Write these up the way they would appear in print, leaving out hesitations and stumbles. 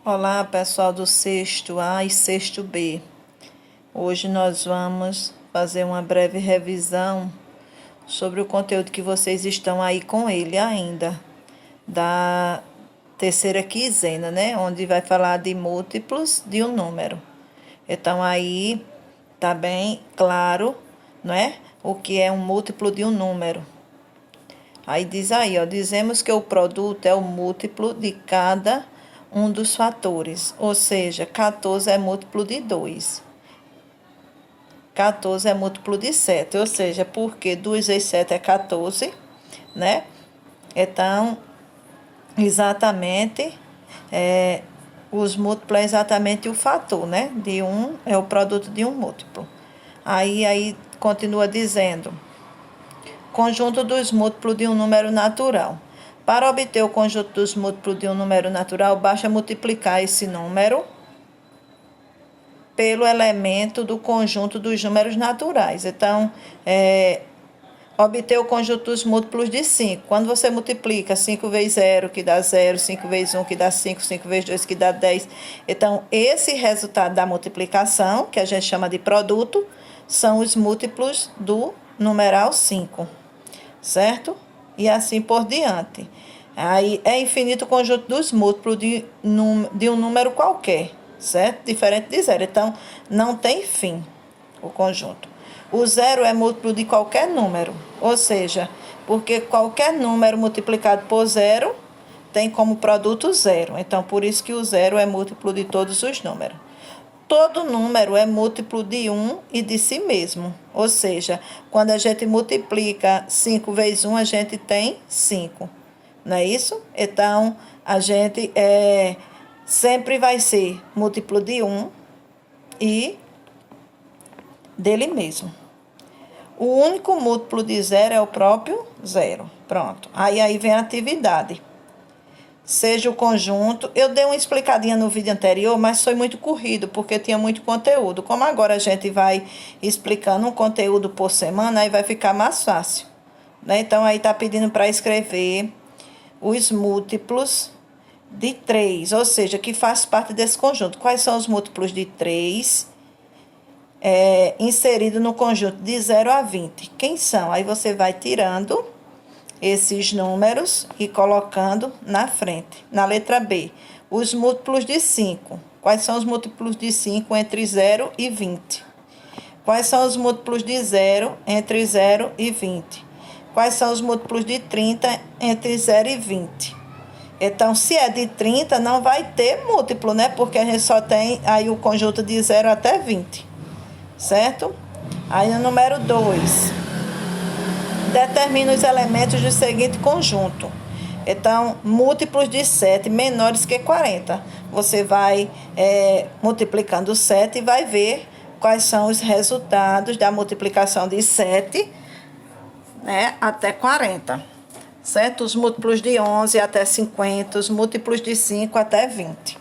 Olá, pessoal do sexto A e sexto B. Hoje nós vamos fazer uma breve revisão sobre o conteúdo que vocês estão aí com ele ainda, da terceira quinzena, né? Onde vai falar de múltiplos de um número. Então, aí tá bem claro, né? O que é um múltiplo de um número. Aí diz aí, ó, dizemos que o produto é o múltiplo de cada um dos fatores, ou seja, 14 é múltiplo de 2. 14 é múltiplo de 7, ou seja, porque 2 vezes 7 é 14, né? Então, exatamente, os múltiplos é exatamente o fator, né? De um é o produto de um múltiplo. Aí continua dizendo, conjunto dos múltiplos de um número natural. Para obter o conjunto dos múltiplos de um número natural, basta multiplicar esse número pelo elemento do conjunto dos números naturais. Então, obter o conjunto dos múltiplos de 5. Quando você multiplica 5 vezes 0, que dá 0, 5 vezes 1, que dá 5, 5 vezes 2, que dá 10. Então, esse resultado da multiplicação, que a gente chama de produto, são os múltiplos do numeral 5, certo? E assim por diante. Aí é infinito o conjunto dos múltiplos de um número qualquer, certo? Diferente de zero. Então, não tem fim o conjunto. O zero é múltiplo de qualquer número, ou seja, porque qualquer número multiplicado por zero tem como produto zero. Então, por isso que o zero é múltiplo de todos os números. Todo número é múltiplo de 1 e de si mesmo. Ou seja, quando a gente multiplica 5 vezes 1, a gente tem 5. Não é isso? Então, a gente sempre vai ser múltiplo de 1 e dele mesmo. O único múltiplo de zero é o próprio zero. Pronto. Aí vem a atividade. Seja o conjunto. Eu dei uma explicadinha no vídeo anterior, mas foi muito corrido, porque tinha muito conteúdo. Como agora a gente vai explicando um conteúdo por semana, aí vai ficar mais fácil, né? Então, aí está pedindo para escrever os múltiplos de 3, ou seja, que faz parte desse conjunto. Quais são os múltiplos de 3 inseridos no conjunto de 0 a 20? Quem são? Aí você vai tirando esses números e colocando na frente. Na letra B, os múltiplos de 5. Quais são os múltiplos de 5 entre 0 e 20? Quais são os múltiplos de 0 entre 0 e 20? Quais são os múltiplos de 30 entre 0 e 20? Então, se é de 30, não vai ter múltiplo, né? Porque a gente só tem aí o conjunto de 0 até 20, certo? Aí, no número 2, determina os elementos do seguinte conjunto. Então, múltiplos de 7 menores que 40. Você vai multiplicando 7 e vai ver quais são os resultados da multiplicação de 7, né, até 40, certo? Os múltiplos de 11 até 50, os múltiplos de 5 até 20,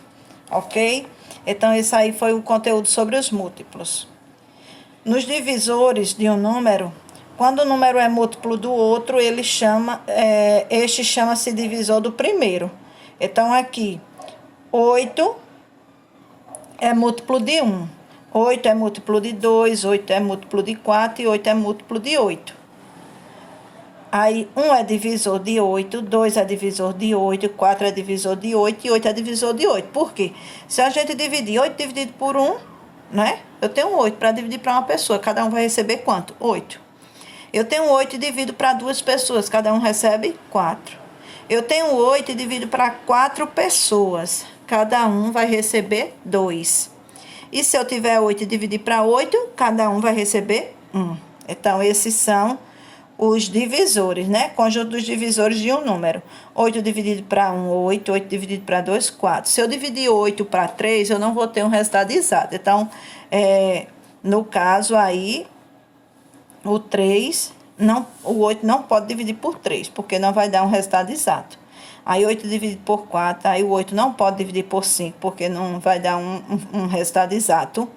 ok? Então, esse aí foi o conteúdo sobre os múltiplos. Nos divisores de um número, quando o número é múltiplo do outro, este chama-se divisor do primeiro. Então, aqui, 8 é múltiplo de 1, 8 é múltiplo de 2, 8 é múltiplo de 4 e 8 é múltiplo de 8. Aí, 1 é divisor de 8, 2 é divisor de 8, 4 é divisor de 8 e 8 é divisor de 8. Por quê? Se a gente dividir 8 dividido por 1, né? Eu tenho 8 para dividir para uma pessoa, cada um vai receber quanto? 8. Eu tenho 8 e divido para 2 pessoas, cada um recebe 4. Eu tenho 8 e divido para 4 pessoas, cada um vai receber 2. E se eu tiver 8 e dividir para 8, cada um vai receber 1. Então, esses são os divisores, né? Conjunto dos divisores de um número. 8 dividido para 1, 8. 8 dividido para 2, 4. Se eu dividir 8 para 3, eu não vou ter um resultado exato. Então, no caso aí, o 8 não pode dividir por 3, porque não vai dar um resultado exato. Aí, 8 dividido por 4, aí o 8 não pode dividir por 5, porque não vai dar um resultado exato,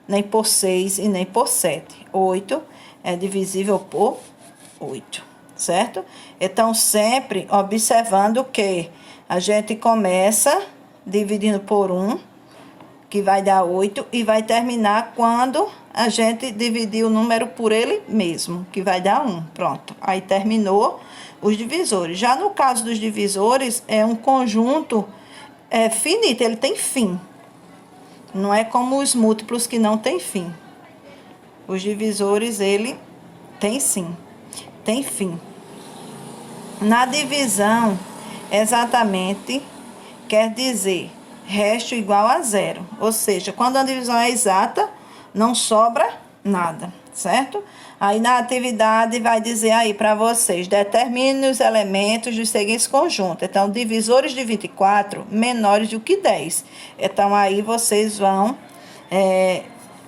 nem por 6 e nem por 7. 8 é divisível por 8, certo? Então, sempre observando que a gente começa dividindo por 1, que vai dar 8, e vai terminar quando a gente dividir o número por ele mesmo, que vai dar 1. Pronto, aí terminou os divisores. Já no caso dos divisores, é um conjunto finito, ele tem fim. Não é como os múltiplos que não tem fim. Os divisores, ele tem sim, tem fim. Na divisão, exatamente, quer dizer resto igual a 0. Ou seja, quando a divisão é exata, não sobra nada, certo? Aí na atividade vai dizer aí para vocês, determine os elementos dos seguintes conjuntos. Então, divisores de 24 menores do que 10. Então, aí vocês vão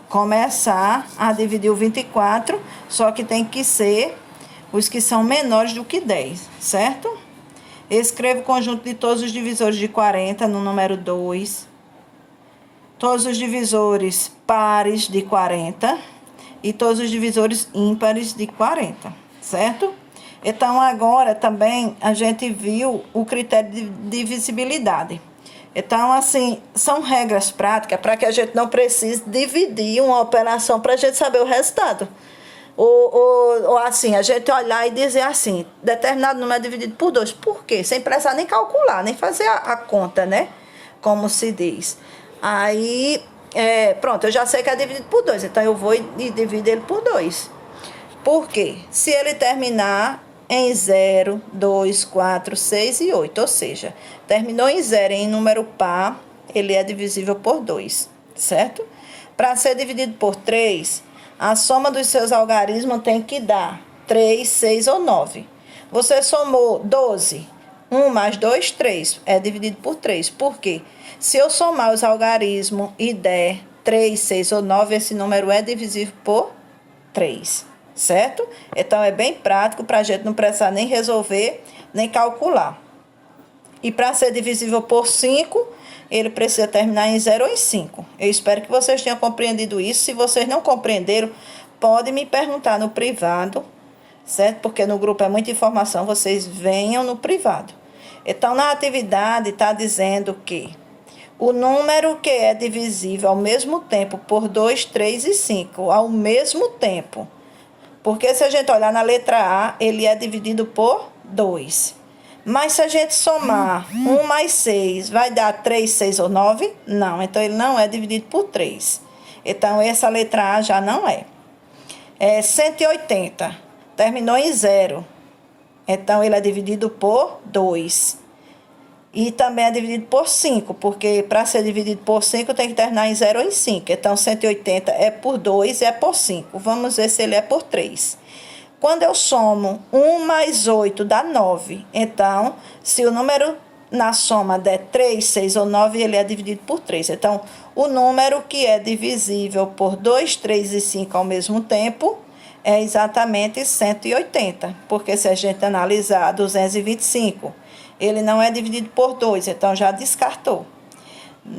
começar a dividir o 24, só que tem que ser os que são menores do que 10, certo? Escreva o conjunto de todos os divisores de 40 no número 2. Todos os divisores pares de 40 e todos os divisores ímpares de 40, certo? Então, agora também a gente viu o critério de divisibilidade. Então, assim, são regras práticas para que a gente não precise dividir uma operação para a gente saber o resultado. Ou assim, a gente olhar e dizer assim, determinado número é dividido por 2. Por quê? Sem precisar nem calcular, nem fazer a conta, né? Como se diz. Aí, pronto, eu já sei que é dividido por 2, então eu vou e divido ele por 2. Por quê? Se ele terminar em 0, 2, 4, 6 e 8, ou seja, terminou em 0 em número par, ele é divisível por 2, certo? Para ser dividido por 3, a soma dos seus algarismos tem que dar 3, 6 ou 9. Você somou 12, 1 mais 2, 3, é dividido por 3. Por quê? Se eu somar os algarismos e der 3, 6 ou 9, esse número é divisível por 3, certo? Então, é bem prático para a gente não precisar nem resolver, nem calcular. E para ser divisível por 5, ele precisa terminar em 0 ou em 5. Eu espero que vocês tenham compreendido isso. Se vocês não compreenderam, podem me perguntar no privado, certo? Porque no grupo é muita informação, vocês venham no privado. Então, na atividade está dizendo que o número que é divisível ao mesmo tempo por 2, 3 e 5, ao mesmo tempo. Porque se a gente olhar na letra A, ele é dividido por 2. Mas se a gente somar 1 mais 6, vai dar 3, 6 ou 9? Não, então ele não é dividido por 3. Então, essa letra A já não é. 180, terminou em 0. Então, ele é dividido por 2. E também é dividido por 5, porque para ser dividido por 5 tem que terminar em 0 ou em 5. Então, 180 é por 2 e é por 5. Vamos ver se ele é por 3. Quando eu somo 1 mais 8 dá 9. Então, se o número na soma der 3, 6 ou 9, ele é dividido por 3. Então, o número que é divisível por 2, 3 e 5 ao mesmo tempo é exatamente 180. Porque se a gente analisar 225, ele não é dividido por 2, então já descartou.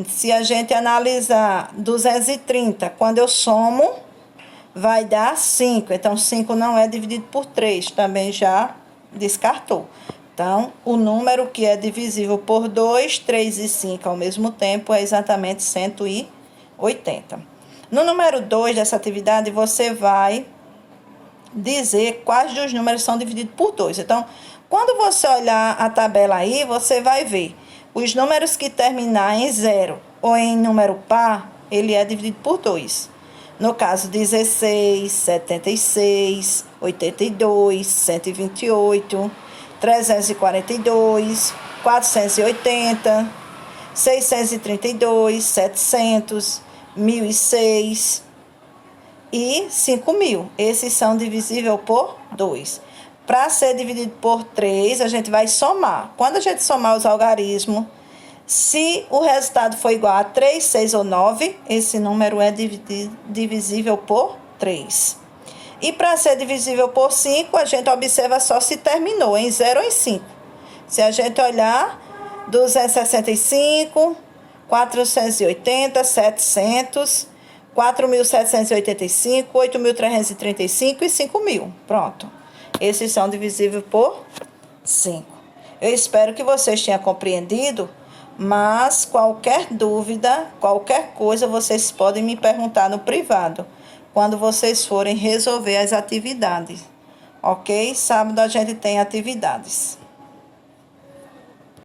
Se a gente analisar 230, quando eu somo, vai dar 5. Então, 5 não é dividido por 3, também já descartou. Então, o número que é divisível por 2, 3 e 5 ao mesmo tempo é exatamente 180. No número 2 dessa atividade, você vai dizer quais dos números são divididos por 2. Então, quando você olhar a tabela aí, você vai ver os números que terminar em 0 ou em número par, ele é dividido por 2. No caso, 16, 76, 82, 128, 342, 480, 632, 700, 1.006 e 5.000. Esses são divisíveis por 2. Para ser dividido por 3, a gente vai somar. Quando a gente somar os algarismos, se o resultado for igual a 3, 6 ou 9, esse número é divisível por 3. E para ser divisível por 5, a gente observa só se terminou em 0 ou em 5. Se a gente olhar, 265, 480, 700, 4.785, 8.335 e 5.000. Pronto. Esses são divisíveis por 5. Eu espero que vocês tenham compreendido, Mas qualquer dúvida, qualquer coisa, vocês podem me perguntar no privado, quando vocês forem resolver as atividades. Ok? Sábado a gente tem atividades.